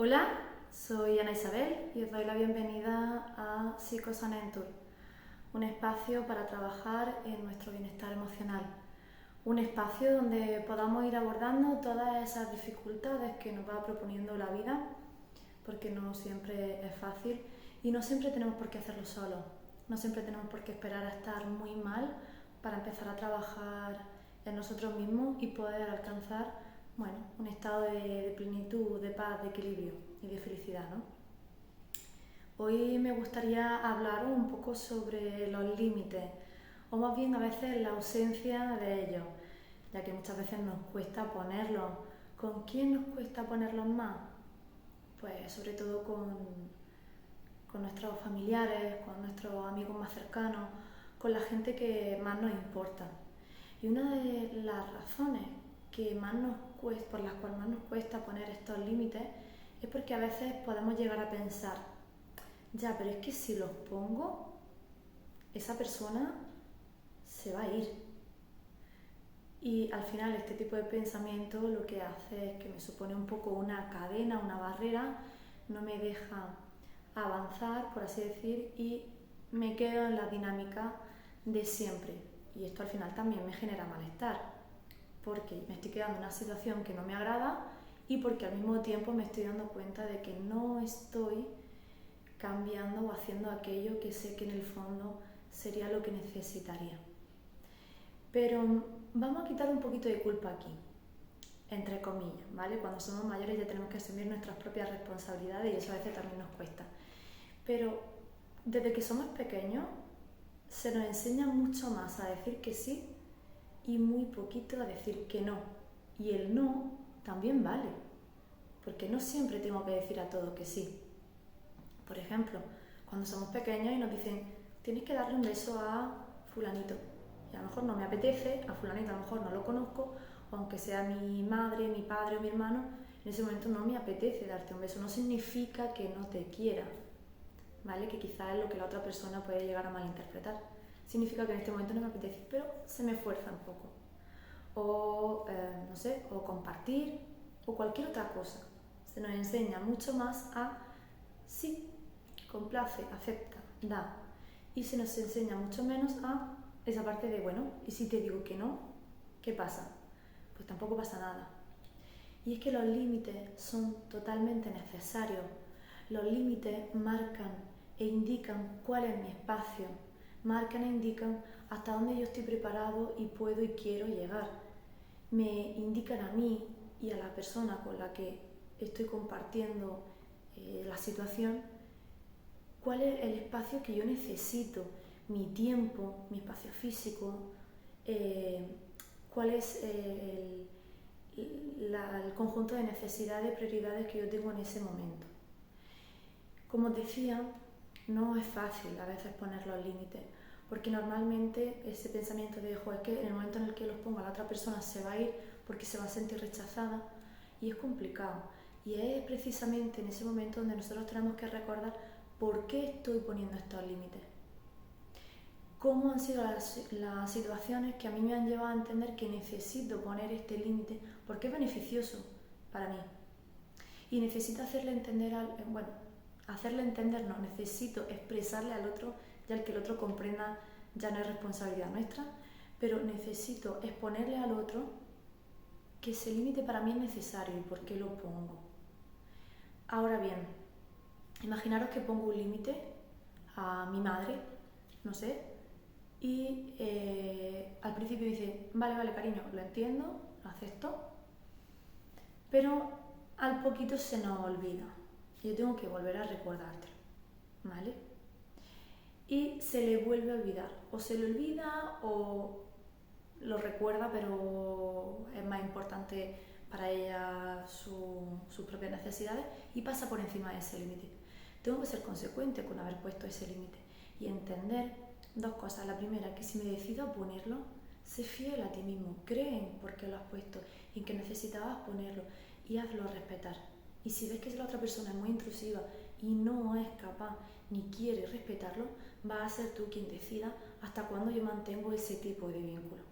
Hola, soy Ana Isabel y os doy la bienvenida a Psicosanentur, un espacio para trabajar en nuestro bienestar emocional. Un espacio donde podamos ir abordando todas esas dificultades que nos va proponiendo la vida, porque no siempre es fácil y no siempre tenemos por qué hacerlo solos. No siempre tenemos por qué esperar a estar muy mal para empezar a trabajar en nosotros mismos y poder alcanzar un estado de plenitud, de paz, de equilibrio y de felicidad, ¿no? Hoy me gustaría hablar un poco sobre los límites, o más bien a veces la ausencia de ellos, ya que muchas veces nos cuesta ponerlos. ¿Con quién nos cuesta ponerlos más? Pues sobre todo con nuestros familiares, con nuestros amigos más cercanos, con la gente que más nos importa. Y una de las razones por las cuales más nos cuesta poner estos límites es porque a veces podemos llegar a pensar, ya, pero es que si los pongo, esa persona se va a ir. Y al final este tipo de pensamiento lo que hace es que me supone un poco una cadena, una barrera, no me deja avanzar, por así decir, y me quedo en la dinámica de siempre. Y esto al final también me genera malestar, porque me estoy quedando en una situación que no me agrada y porque al mismo tiempo me estoy dando cuenta de que no estoy cambiando o haciendo aquello que sé que en el fondo sería lo que necesitaría. Pero vamos a quitar un poquito de culpa aquí, entre comillas, ¿vale? Cuando somos mayores ya tenemos que asumir nuestras propias responsabilidades y eso a veces también nos cuesta. Pero desde que somos pequeños se nos enseña mucho más a decir que sí y muy poquito a decir que no. Y el no también vale, porque no siempre tengo que decir a todo que sí. Por ejemplo, cuando somos pequeños y nos dicen tienes que darle un beso a fulanito, y a lo mejor no me apetece, a fulanito a lo mejor no lo conozco, o aunque sea mi madre, mi padre o mi hermano, en ese momento no me apetece darte un beso. No significa que no te quiera, ¿vale? Que quizás es lo que la otra persona puede llegar a malinterpretar. Significa que en este momento no me apetece, pero se me fuerza un poco. O, no sé, o compartir, o cualquier otra cosa. Se nos enseña mucho más a sí, complace, acepta, da. Y se nos enseña mucho menos a esa parte de, bueno, y si te digo que no, ¿qué pasa? Pues tampoco pasa nada. Y es que los límites son totalmente necesarios. Los límites marcan e indican cuál es mi espacio, marcan e indican hasta dónde yo estoy preparado y puedo y quiero llegar. Me indican a mí y a la persona con la que estoy compartiendo la situación cuál es el espacio que yo necesito, mi tiempo, mi espacio físico, cuál es el conjunto de necesidades, prioridades que yo tengo en ese momento. Como os decía, no es fácil a veces poner los límites, porque normalmente ese pensamiento de, es que en el momento en el que los ponga la otra persona se va a ir porque se va a sentir rechazada y es complicado. Y es precisamente en ese momento donde nosotros tenemos que recordar por qué estoy poniendo estos límites. ¿Cómo han sido las situaciones que a mí me han llevado a entender que necesito poner este límite porque es beneficioso para mí? Y necesito hacerle entender, no, necesito expresarle al otro, ya el que el otro comprenda ya no es responsabilidad nuestra, pero necesito exponerle al otro que ese límite para mí es necesario y por qué lo pongo. Ahora bien, imaginaros que pongo un límite a mi madre, no sé, y al principio dice, vale, cariño, lo entiendo, lo acepto, pero al poquito se nos olvida. Yo tengo que volver a recordártelo, ¿vale? Y se le vuelve a olvidar, o se le olvida o lo recuerda, pero es más importante para ella sus propias necesidades y pasa por encima de ese límite. Tengo que ser consecuente con haber puesto ese límite y entender dos cosas. La primera, que si me decido a ponerlo, sé fiel a ti mismo, cree en por qué lo has puesto y en que necesitabas ponerlo y hazlo respetar. Y si ves que la otra persona es muy intrusiva y no es capaz ni quiere respetarlo, vas a ser tú quien decida hasta cuándo yo mantengo ese tipo de vínculo.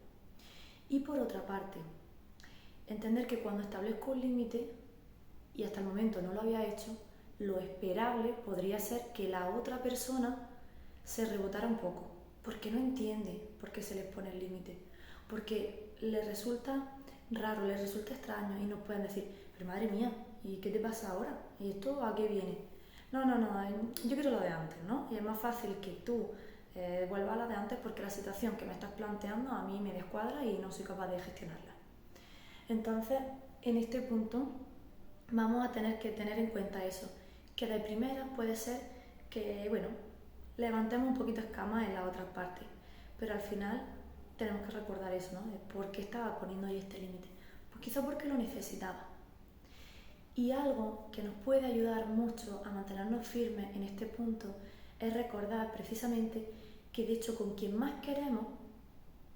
Y por otra parte, entender que cuando establezco un límite y hasta el momento no lo había hecho, lo esperable podría ser que la otra persona se rebotara un poco, porque no entiende por qué se les pone el límite, porque les resulta raro, les resulta extraño y nos pueden decir, pero madre mía, ¿y qué te pasa ahora? ¿Y esto a qué viene? No, yo quiero lo de antes, ¿no? Y es más fácil que tú vuelvas a lo de antes porque la situación que me estás planteando a mí me descuadra y no soy capaz de gestionarla. Entonces, en este punto vamos a tener que tener en cuenta eso, que de primera puede ser que, bueno, levantemos un poquito escamas en la otra parte, pero al final tenemos que recordar eso, ¿no? De por qué estaba poniendo ahí este límite. Pues quizá porque lo necesitaba. Y algo que nos puede ayudar mucho a mantenernos firmes en este punto es recordar precisamente que de hecho con quien más queremos,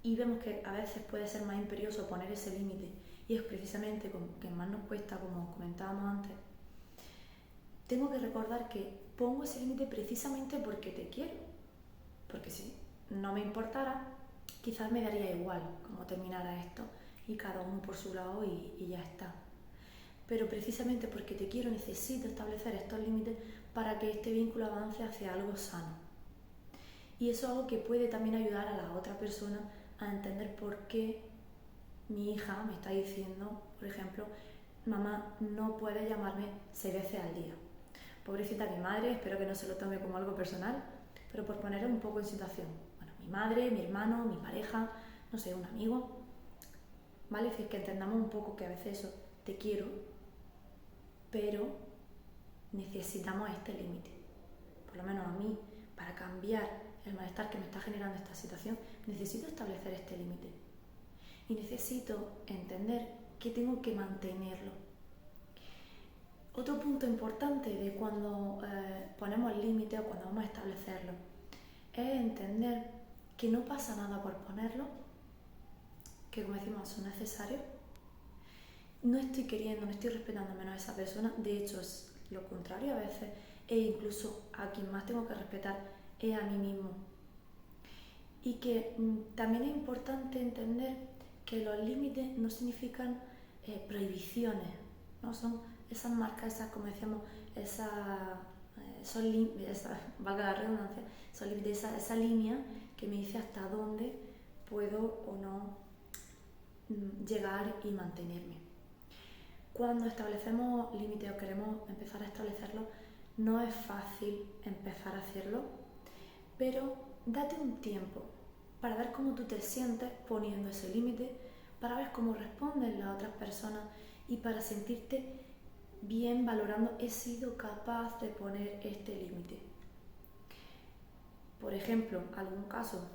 y vemos que a veces puede ser más imperioso poner ese límite, y es precisamente con quien más nos cuesta, como comentábamos antes, tengo que recordar que pongo ese límite precisamente porque te quiero. Porque si no me importara, quizás me daría igual cómo terminara esto y cada uno por su lado y ya está. Pero precisamente porque te quiero necesito establecer estos límites para que este vínculo avance hacia algo sano. Y eso es algo que puede también ayudar a la otra persona a entender por qué mi hija me está diciendo, por ejemplo, mamá, no puedes llamarme 6 veces al día. Pobrecita mi madre, espero que no se lo tome como algo personal, pero por poner un poco en situación. Bueno, mi madre, mi hermano, mi pareja, no sé, un amigo, ¿vale? Es decir, que entendamos un poco que a veces eso, te quiero, pero necesitamos este límite. Por lo menos a mí, para cambiar el malestar que me está generando esta situación, necesito establecer este límite. Y necesito entender que tengo que mantenerlo. Otro punto importante de cuando ponemos el límite o cuando vamos a establecerlo es entender que no pasa nada por ponerlo, que como decimos son necesarios. No estoy queriendo, no estoy respetando menos a esa persona, de hecho es lo contrario a veces, e incluso a quien más tengo que respetar es a mí mismo. Y que también es importante entender que los límites no significan prohibiciones, ¿no? Son esas marcas, esas, como decíamos, valga la redundancia, son límites, esa línea que me dice hasta dónde puedo o no llegar y mantenerme. Cuando establecemos límites o queremos empezar a establecerlos, no es fácil empezar a hacerlo, pero date un tiempo para ver cómo tú te sientes poniendo ese límite, para ver cómo responden las otras personas y para sentirte bien valorando he sido capaz de poner este límite. Por ejemplo, algún caso,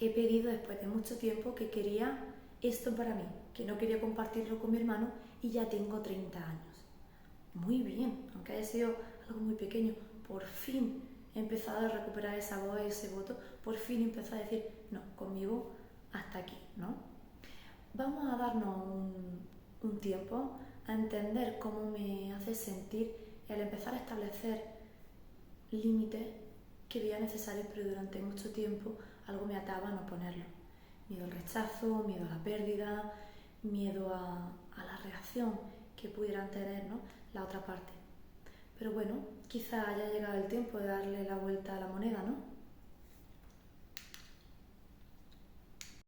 he pedido después de mucho tiempo que quería esto para mí, que no quería compartirlo con mi hermano y ya tengo 30 años. Muy bien, aunque haya sido algo muy pequeño, por fin he empezado a recuperar esa voz, ese voto, por fin he empezado a decir, no, conmigo hasta aquí, ¿no? Vamos a darnos un tiempo a entender cómo me hace sentir y al empezar a establecer límites que veía necesarios, pero durante mucho tiempo algo me ataba a no ponerlo. Miedo al rechazo, miedo a la pérdida, miedo a la reacción que pudieran tener, ¿no?, la otra parte. Pero bueno, quizá haya llegado el tiempo de darle la vuelta a la moneda, ¿no?